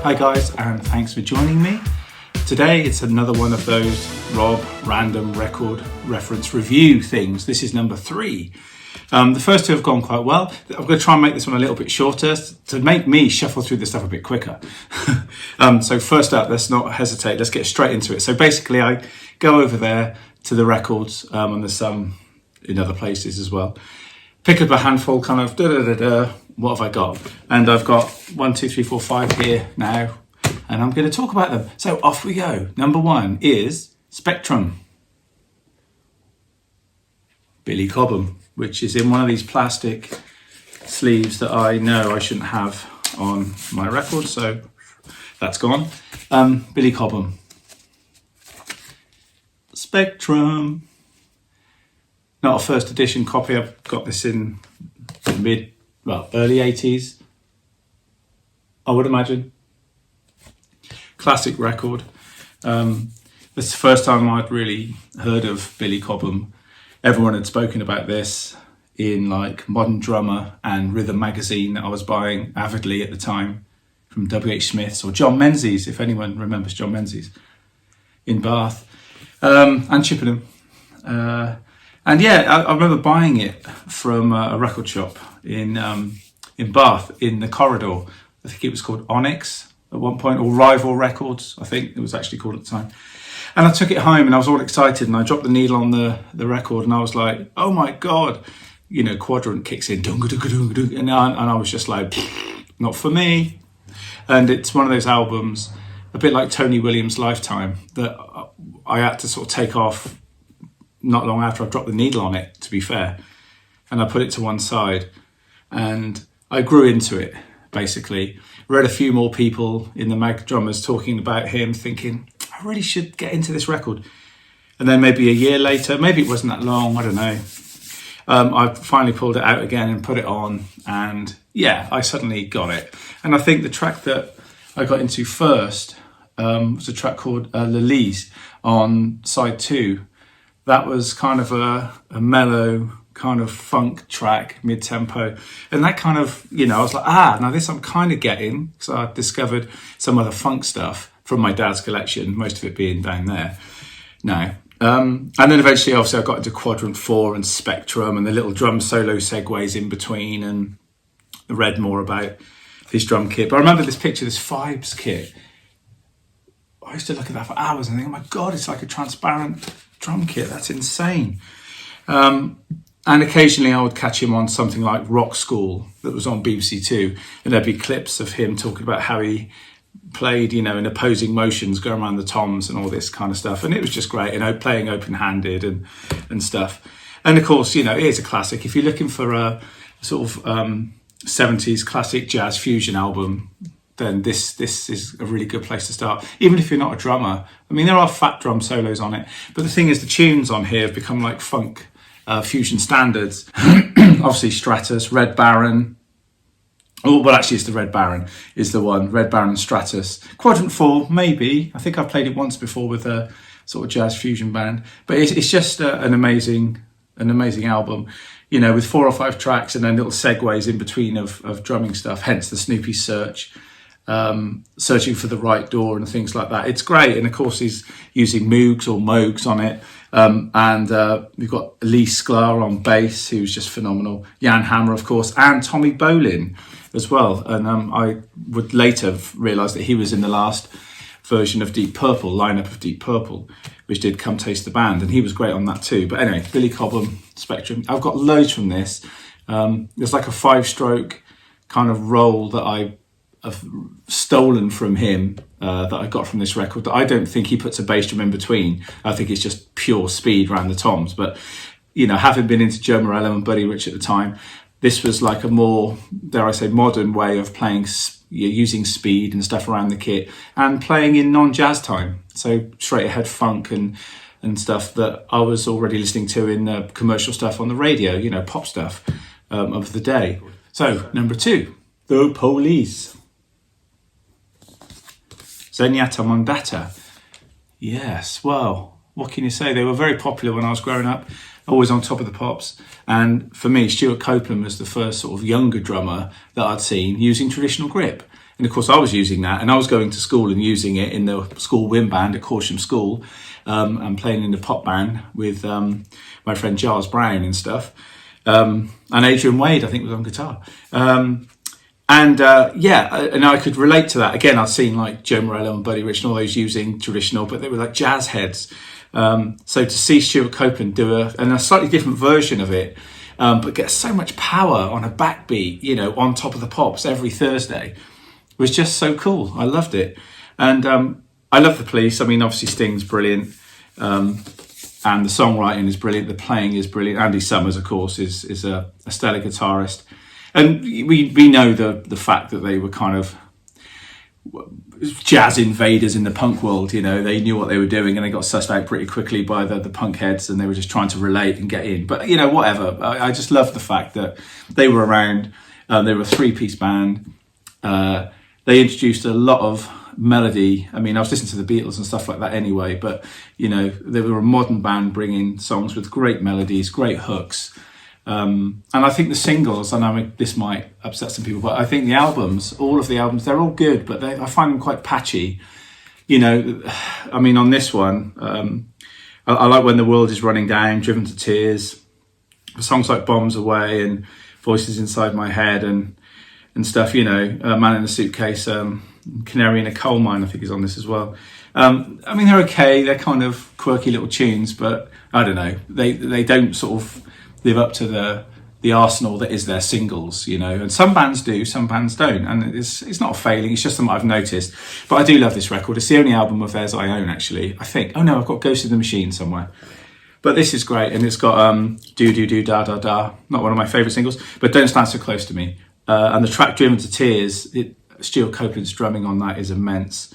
Hi guys, and thanks for joining me. Today it's another one of those Rob random record reference review things. This is number 3. The first 2 have gone quite well. I'm going to try and make this one a little bit shorter to make me shuffle through this stuff a bit quicker. So first up, let's not hesitate. Let's get straight into it. So basically I go over there to the records, and there's some in other places as well. Pick up a handful, kind of what have I got? And I've got 1, 2, 3, 4, 5 here now, and I'm going to talk about them. So off we go. Number 1 is Spectrum, Billy Cobham, which is in one of these plastic sleeves that I know I shouldn't have on my record, so that's gone. Billy Cobham, Spectrum. Not a first edition copy. I've got this in early 80s, I would imagine. Classic record. This is the first time I'd really heard of Billy Cobham. Everyone had spoken about this in like Modern Drummer and Rhythm magazine that I was buying avidly at the time from W.H. Smith's or John Menzies, if anyone remembers John Menzies, in Bath, and Chippenham. And yeah, I remember buying it from a record shop in Bath, in the corridor. I think it was called Onyx at one point, or Rival Records, I think it was actually called at the time. And I took it home and I was all excited, and I dropped the needle on the record and I was like, oh my God, you know, Quadrant kicks in, and I was just like, not for me. And it's one of those albums, a bit like Tony Williams' Lifetime, that I had to sort of take off not long after I dropped the needle on it, to be fair. And I put it to one side and I grew into it, basically. Read a few more people in the Mag Drummers talking about him, thinking, I really should get into this record. And then maybe a year later, maybe it wasn't that long, I don't know. I finally pulled it out again and put it on, and yeah, I suddenly got it. And I think the track that I got into first was a track called Lelise on side 2. That was kind of a mellow kind of funk track, mid-tempo. And that kind of, you know, I was like, now this I'm kind of getting. So I discovered some other funk stuff from my dad's collection, most of it being down there now. And then eventually, obviously, I got into Quadrant 4 and Spectrum and the little drum solo segues in between, and read more about his drum kit. But I remember this picture, this Fibes kit. I used to look at that for hours and think, oh my God, it's like a transparent drum kit. That's insane. And occasionally I would catch him on something like Rock School that was on BBC Two, and there'd be clips of him talking about how he played, you know, in opposing motions, going around the toms and all this kind of stuff. And it was just great, you know, playing open-handed and stuff. And of course, you know, it is a classic. If you're looking for a sort of 70s classic jazz fusion album, then this is a really good place to start. Even if you're not a drummer. I mean, there are fat drum solos on it, but the thing is, the tunes on here have become like funk fusion standards. Obviously Stratus, Red Baron. Oh, well, actually it's the Red Baron is the one. Red Baron, Stratus. Quadrant 4, maybe. I think I've played it once before with a sort of jazz fusion band. But it's just an amazing album, you know, with 4 or 5 tracks and then little segues in between of drumming stuff, hence the Snoopy Search. Searching for the right door and things like that. It's great, and of course he's using Moogs or Moogs on it, and we've got Elise Sklar on bass, who's just phenomenal, Jan Hammer of course, and Tommy Bolin as well. And I would later realise that he was in the last version of Deep Purple, lineup of Deep Purple, which did Come Taste the Band, and he was great on that too. But anyway, Billy Cobham, Spectrum. I've got loads from this. There's like a 5-stroke kind of roll that I've stolen from him, that I got from this record, that I don't think he puts a bass drum in between. I think it's just pure speed around the toms. But, you know, having been into Joe Morello and Buddy Rich at the time, this was like a more, dare I say, modern way of playing, using speed and stuff around the kit and playing in non-jazz time. So straight ahead funk and stuff that I was already listening to in commercial stuff on the radio, you know, pop stuff of the day. So number 2, The Police. Zenyatta Mondatta. Yes, well, what can you say? They were very popular when I was growing up, always on top of the pops. And for me, Stuart Copeland was the first sort of younger drummer that I'd seen using traditional grip. And of course I was using that, and I was going to school and using it in the school wind band at Corsham School, and playing in the pop band with my friend Giles Brown and stuff. And Adrian Wade, I think, was on guitar. And I could relate to that. Again, I've seen like Joe Morello and Buddy Rich and all those using traditional, but they were like jazz heads. So to see Stuart Copeland do a slightly different version of it, but get so much power on a backbeat, you know, on top of the pops every Thursday, was just so cool. I loved it. And I love the Police. I mean, obviously Sting's brilliant. And the songwriting is brilliant. The playing is brilliant. Andy Summers, of course, is a stellar guitarist. And we know the fact that they were kind of jazz invaders in the punk world. You know, they knew what they were doing, and they got sussed out pretty quickly by the punk heads, and they were just trying to relate and get in. But, you know, whatever. I just love the fact that they were around. They were a three-piece band. They introduced a lot of melody. I mean, I was listening to the Beatles and stuff like that anyway, but, you know, they were a modern band bringing songs with great melodies, great hooks. And I think the singles, I know this might upset some people, but I think the albums, all of the albums, they're all good, but I find them quite patchy. You know, I mean, on this one, I like When the World is Running Down, Driven to Tears, songs like Bombs Away and Voices Inside My Head and stuff, you know, Man in a Suitcase, Canary in a Coal Mine, I think is on this as well. I mean, they're okay, they're kind of quirky little tunes, but I don't know, they don't sort of live up to the arsenal that is their singles, you know, and some bands do, some bands don't, and it's not a failing, it's just something I've noticed. But I do love this record. It's the only album of theirs I own, actually, I think. Oh no, I've got Ghost in the Machine somewhere. But this is great, and it's got Do Do Do Da Da Da, not one of my favourite singles, but Don't Stand So Close to Me. And the track Driven to Tears, Stuart Copeland's drumming on that is immense.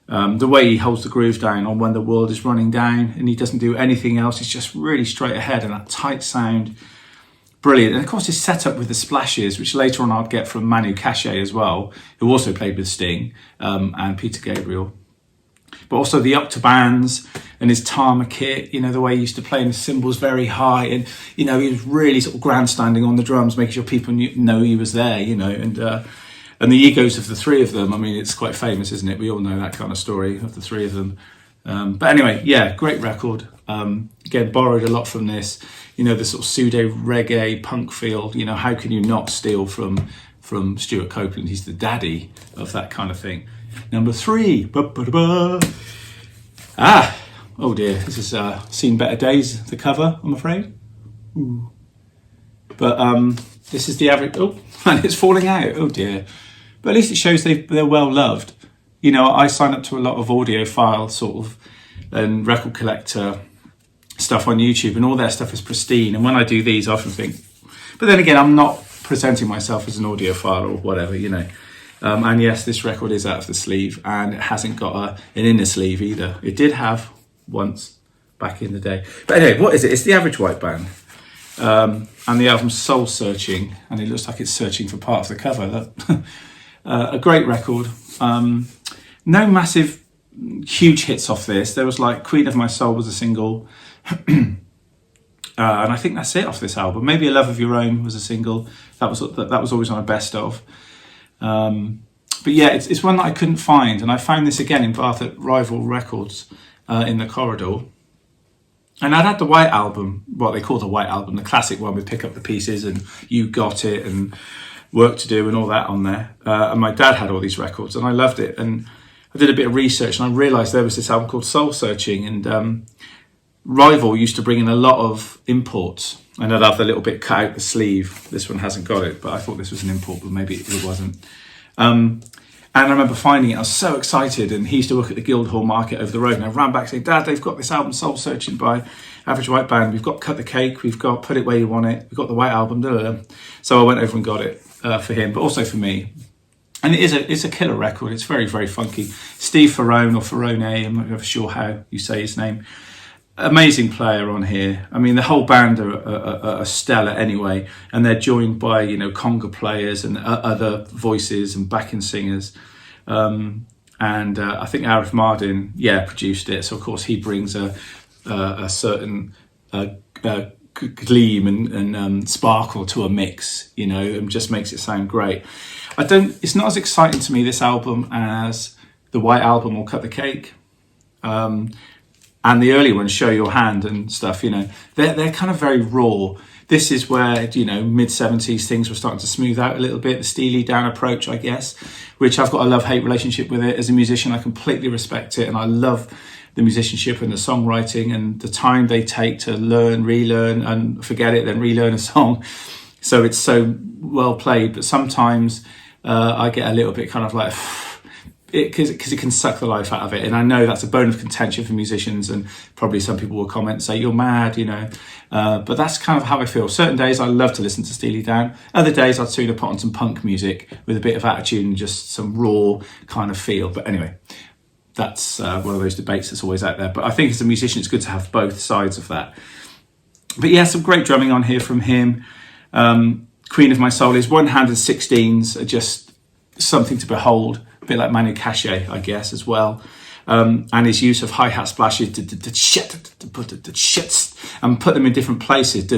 The way he holds the groove down on When the World is Running Down, and he doesn't do anything else, it's just really straight ahead, and that tight sound, brilliant. And of course his setup with the splashes, which later on I'd get from Manu Katché as well, who also played with Sting, and Peter Gabriel. But also the octobands and his Tama kit, you know, the way he used to play the cymbals very high, and, you know, he was really sort of grandstanding on the drums, making sure people know he was there, you know, and the egos of the three of them, I mean, it's quite famous, isn't it? We all know that kind of story of the three of them. But anyway, yeah, great record. Again, borrowed a lot from this, you know, the sort of pseudo reggae punk feel. You know, how can you not steal from Stuart Copeland? He's the daddy of that kind of thing. Number 3. Ba-ba-da-ba. Oh dear, this has seen better days, the cover, I'm afraid. Ooh. But this is the average. Oh, and it's falling out. Oh dear. But at least it shows they're well loved. You know, I sign up to a lot of audiophile sort of and record collector stuff on YouTube, and all their stuff is pristine. And when I do these, I often think, but then again, I'm not presenting myself as an audiophile or whatever, you know. And yes, this record is out of the sleeve, and it hasn't got an inner sleeve either. It did have once back in the day. But anyway, what is it? It's the Average White Band. And the album's Soul Searching, and it looks like it's searching for part of the cover. A great record. No massive, huge hits off this. There was like Queen of My Soul was a single, and I think that's it off this album. Maybe A Love of Your Own was a single. That was always on a best of. But yeah, it's one that I couldn't find, and I found this again in Bath at Rival Records in the corridor. And I'd had the White Album, what they call the White Album, the classic one with Pick Up the Pieces and You Got It and Work to Do and all that on there. And my dad had all these records, and I loved it. And I did a bit of research, and I realised there was this album called Soul Searching, and Rival used to bring in a lot of imports, and I'd have the little bit cut out the sleeve. This one hasn't got it, but I thought this was an import, but maybe it wasn't. And I remember finding it, I was so excited, and he used to work at the Guildhall Market over the road, and I ran back saying, Dad, they've got this album Soul Searching by Average White Band, we've got Cut the Cake, we've got Put It Where You Want It, we've got the White Album, blah, blah, blah. So I went over and got it for him, but also for me. And it's a killer record, it's very, very funky. Steve Ferrone, or Ferrone, I'm not ever sure how you say his name. Amazing player on here. I mean, the whole band are stellar anyway, and they're joined by, you know, conga players and other voices and backing singers. And I think Arif Mardin, produced it. So of course he brings a certain gleam and sparkle to a mix, you know, and just makes it sound great. It's not as exciting to me, this album, as the White Album or Cut the Cake. And the early ones, Show Your Hand and stuff, you know, they're kind of very raw. This is where, you know, mid-70s things were starting to smooth out a little bit, the Steely Dan approach, I guess, which I've got a love-hate relationship with it. As a musician, I completely respect it, and I love the musicianship and the songwriting and the time they take to learn, relearn, and forget it, then relearn a song. So it's so well played, but sometimes I get a little bit kind of like... because it can suck the life out of it, and I know that's a bone of contention for musicians, and probably some people will comment and say you're mad, you know, but that's kind of how I feel. Certain days I love to listen to Steely Dan, other days I'd sooner put on some punk music with a bit of attitude and just some raw kind of feel. But anyway, that's one of those debates that's always out there, but I think as a musician it's good to have both sides of that. But yeah, some great drumming on here from him. Queen of My Soul, his one-handed 16s are just something to behold. A bit like Manu Katché, I guess, as well. And his use of hi-hat splashes and put them in different places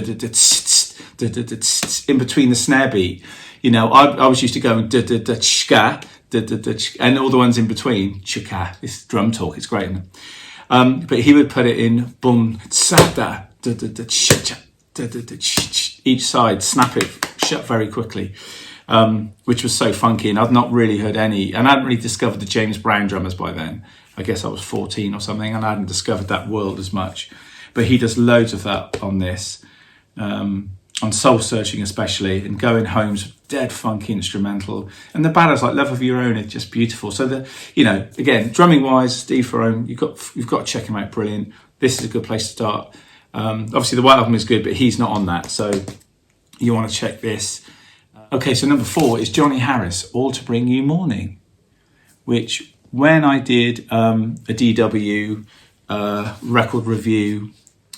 in between the snare beat. You know, I was used to going and all the ones in between, this drum talk, it's great. But he would put it in boom, each side, snap it shut very quickly. Which was so funky, and I'd not really heard any, and I hadn't really discovered the James Brown drummers by then. I guess I was 14 or something, and I hadn't discovered that world as much. But he does loads of that on this, on Soul Searching especially, and Going Home's dead funky instrumental, and the ballads like Love of Your Own are just beautiful. So you know, again, drumming wise, Steve Ferrone, you've got to check him out. Brilliant. This is a good place to start. Obviously, the White Album is good, but he's not on that, so you want to check this. Okay, so number 4 is Johnny Harris, All to Bring You Morning, which when I did a DW record review,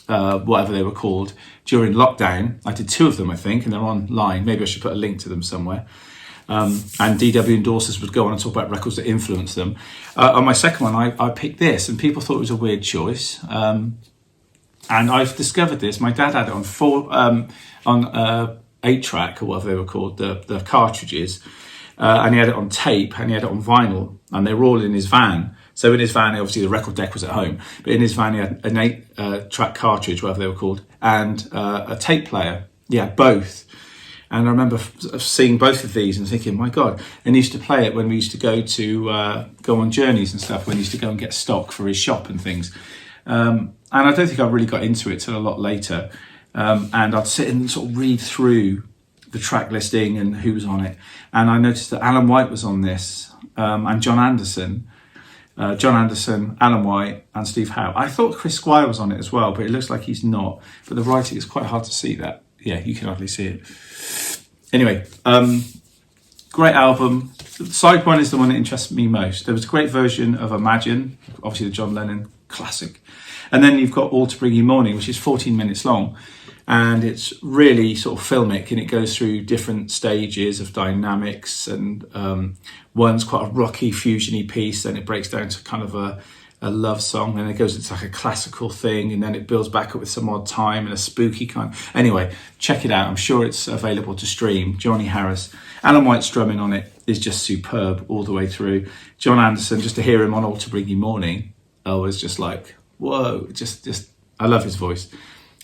whatever they were called, during lockdown, I did 2 of them, I think, and they're online. Maybe I should put a link to them somewhere. And DW endorsers would go on and talk about records that influenced them. On my second one, I picked this, and people thought it was a weird choice. And I've discovered this. My dad had it on 8-track or whatever they were called, the cartridges, and he had it on tape and he had it on vinyl, and they were all in his van. So in his van, obviously the record deck was at home, but in his van he had an 8-track cartridge, whatever they were called, and a tape player. Yeah, both. And I remember seeing both of these and thinking, my God. And he used to play it when we used to go on journeys and stuff, when he used to go and get stock for his shop and things. And I don't think I really got into it till a lot later. And I'd sit and sort of read through the track listing and who was on it. And I noticed that Alan White was on this, and John Anderson, Alan White, and Steve Howe. I thought Chris Squire was on it as well, but it looks like he's not. But the writing is quite hard to see that. Yeah, you can hardly see it. Anyway, great album. Side one is the one that interests me most. There was a great version of Imagine, obviously the John Lennon classic. And then you've got All to Bring You Morning, which is 14 minutes long. And it's really sort of filmic, and it goes through different stages of dynamics. And one's quite a rocky, fusiony piece, then it breaks down to kind of a love song, then it goes into like a classical thing, and then it builds back up with some odd time and a spooky kind. Anyway, check it out. I'm sure it's available to stream. Johnny Harris. Alan White's drumming on it is just superb all the way through. John Anderson, just to hear him on All to Bring You Morning, I was just like, whoa, just I love his voice.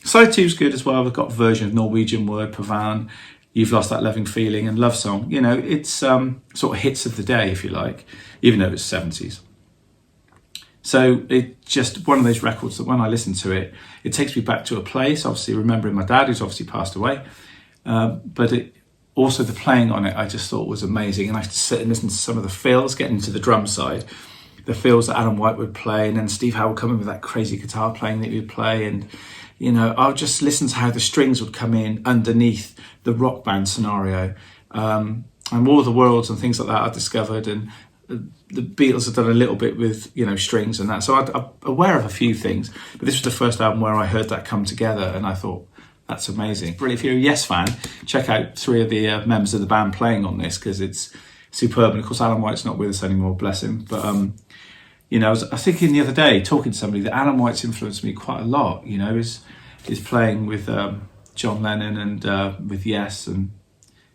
Side 2's good as well. We've got a version of Norwegian Word, Pavan, You've Lost That Loving Feeling, and Love Song. You know, it's sort of hits of the day, if you like, even though it's 70s. So it's just one of those records that when I listen to it, it takes me back to a place, obviously remembering my dad, who's obviously passed away. But also the playing on it, I just thought was amazing. And I have to sit and listen to some of the fills, getting into the drum side, the fills that Alan White would play, and then Steve Howe would come in with that crazy guitar playing that he would play. And, you know, I would just listen to how the strings would come in underneath the rock band scenario. And War of the Worlds and things like that I discovered, and the Beatles have done a little bit with, you know, strings and that. So I'm aware of a few things, but this was the first album where I heard that come together, and I thought, that's amazing. Really, if you're a Yes fan, check out 3 of the members of the band playing on this, because it's superb. And of course, Alan White's not with us anymore, bless him. But, you know, I was thinking the other day, talking to somebody, that Alan White's influenced me quite a lot. You know, is playing with John Lennon and with Yes, and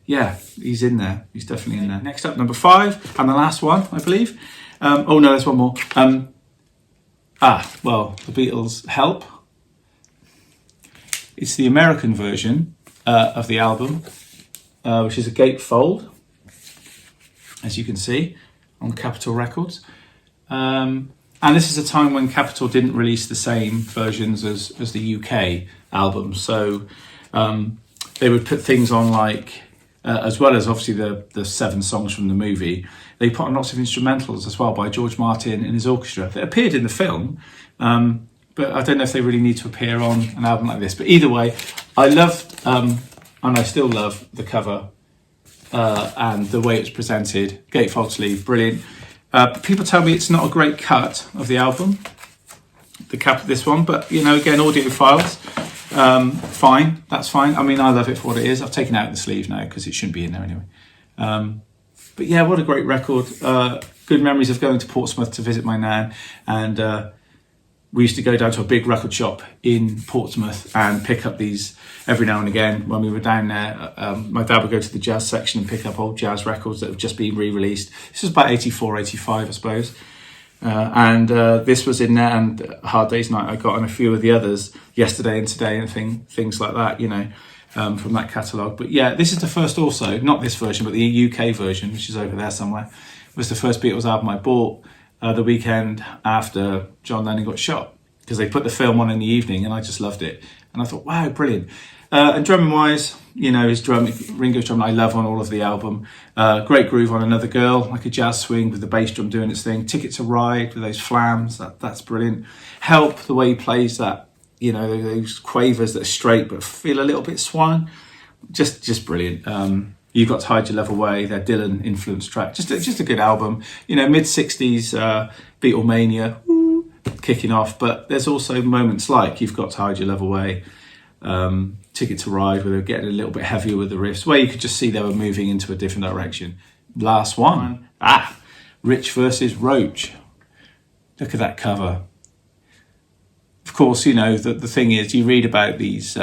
yeah, he's in there. He's definitely in there. Next up, number 5, and the last one, I believe. Oh no, there's one more. Well, the Beatles' Help. It's the American version of the album, which is a gatefold, as you can see, on Capitol Records. And this is a time when Capitol didn't release the same versions as the UK album. So they would put things on like, as well as obviously the 7 songs from the movie, they put on lots of instrumentals as well by George Martin and his orchestra that appeared in the film. But I don't know if they really need to appear on an album like this. But either way, I loved, and I still love, the cover and the way it's presented. Gatefold sleeve, brilliant. People tell me it's not a great cut of the album, this one. But, you know, again, audiophiles, fine, that's fine. I mean, I love it for what it is. I've taken out the sleeve now because it shouldn't be in there anyway. But yeah, what a great record. Good memories of going to Portsmouth to visit my nan, and we used to go down to a big record shop in Portsmouth and pick up these every now and again. When we were down there, my dad would go to the jazz section and pick up old jazz records that have just been re-released. This was about 84, 85, I suppose. And this was in there, and Hard Day's Night I got, and a few of the others, Yesterday and Today and things like that, you know, from that catalogue. But yeah, this is the first also, not this version, but the UK version, which is over there somewhere, was the first Beatles album I bought the weekend after John Lennon got shot, because they put the film on in the evening and I just loved it. And I thought, wow, brilliant. And drumming wise, you know, Ringo's drum I love on all of the album. Great groove on Another Girl, like a jazz swing with the bass drum doing its thing. Ticket to Ride with those flams, that's brilliant. Help, the way he plays that, you know, those quavers that are straight but feel a little bit swung, just brilliant. You've Got to Hide Your Love Away, their Dylan influenced track. Just a good album. You know, mid-60s Beatlemania, kicking off. But there's also moments like You've Got to Hide Your Love Away, Ticket to Ride, where they're getting a little bit heavier with the riffs, where you could just see they were moving into a different direction. Last one, Rich versus Roach. Look at that cover. Of course, you know, the thing is, you read about these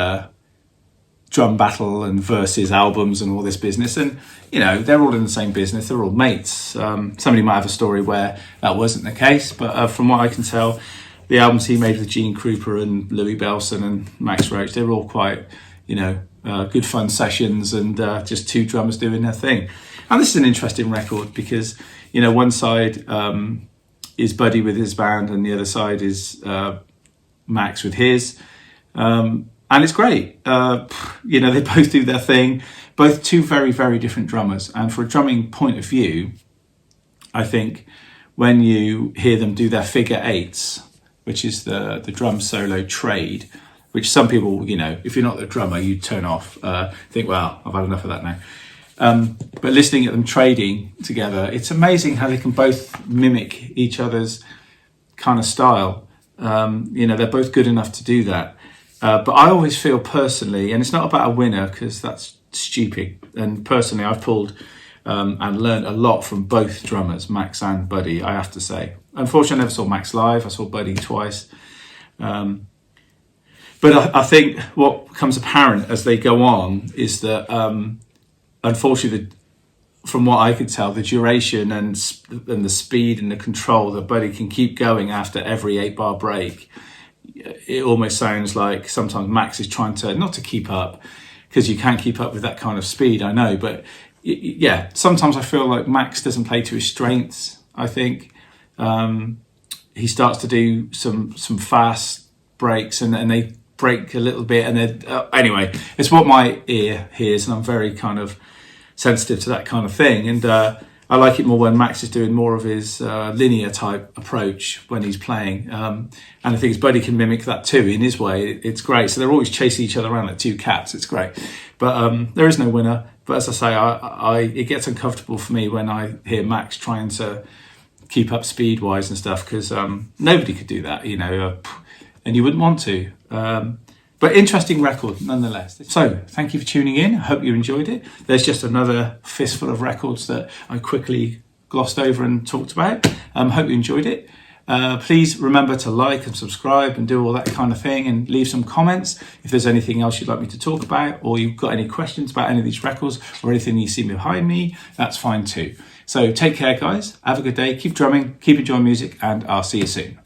drum battle and versus albums and all this business, and you know, they're all in the same business, they're all mates. Somebody might have a story where that wasn't the case, but from what I can tell, the albums he made with Gene Krupa and Louis Bellson and Max Roach, they're all quite, you know, good fun sessions, and just 2 drummers doing their thing. And this is an interesting record because, you know, one side is Buddy with his band and the other side is Max with his. And it's great. You know, they both do their thing. Both 2 very, very different drummers. And for a drumming point of view, I think when you hear them do their figure 8s, which is the drum solo trade, which some people, you know, if you're not the drummer, you turn off, think, well, I've had enough of that now. But listening at them trading together, it's amazing how they can both mimic each other's kind of style. You know, they're both good enough to do that. But I always feel personally, and it's not about a winner because that's stupid, and personally I've pulled and learned a lot from both drummers, Max and Buddy, I have to say. Unfortunately, I never saw Max live. I saw Buddy twice. But I think what becomes apparent as they go on is that, unfortunately, from what I could tell, the duration and the speed and the control that Buddy can keep going after every 8-bar break, it almost sounds like sometimes Max is trying to, not to keep up, because you can't keep up with that kind of speed, I know, but yeah, sometimes I feel like Max doesn't play to his strengths, I think. He starts to do some fast breaks and they break a little bit, and then anyway, it's what my ear hears, and I'm very kind of sensitive to that kind of thing, and I like it more when Max is doing more of his linear type approach when he's playing. And I think his Buddy can mimic that too in his way. It's great. So they're always chasing each other around like 2 cats. It's great. But there is no winner. But as I say, it gets uncomfortable for me when I hear Max trying to keep up speed wise and stuff, because nobody could do that, you know, and you wouldn't want to. But interesting record nonetheless. So thank you for tuning in. I hope you enjoyed it. There's just another fistful of records that I quickly glossed over and talked about. Hope you enjoyed it. Please remember to like and subscribe and do all that kind of thing, and leave some comments if there's anything else you'd like me to talk about, or you've got any questions about any of these records or anything you see behind me, that's fine too. So take care, guys. Have a good day. Keep drumming, keep enjoying music, and I'll see you soon.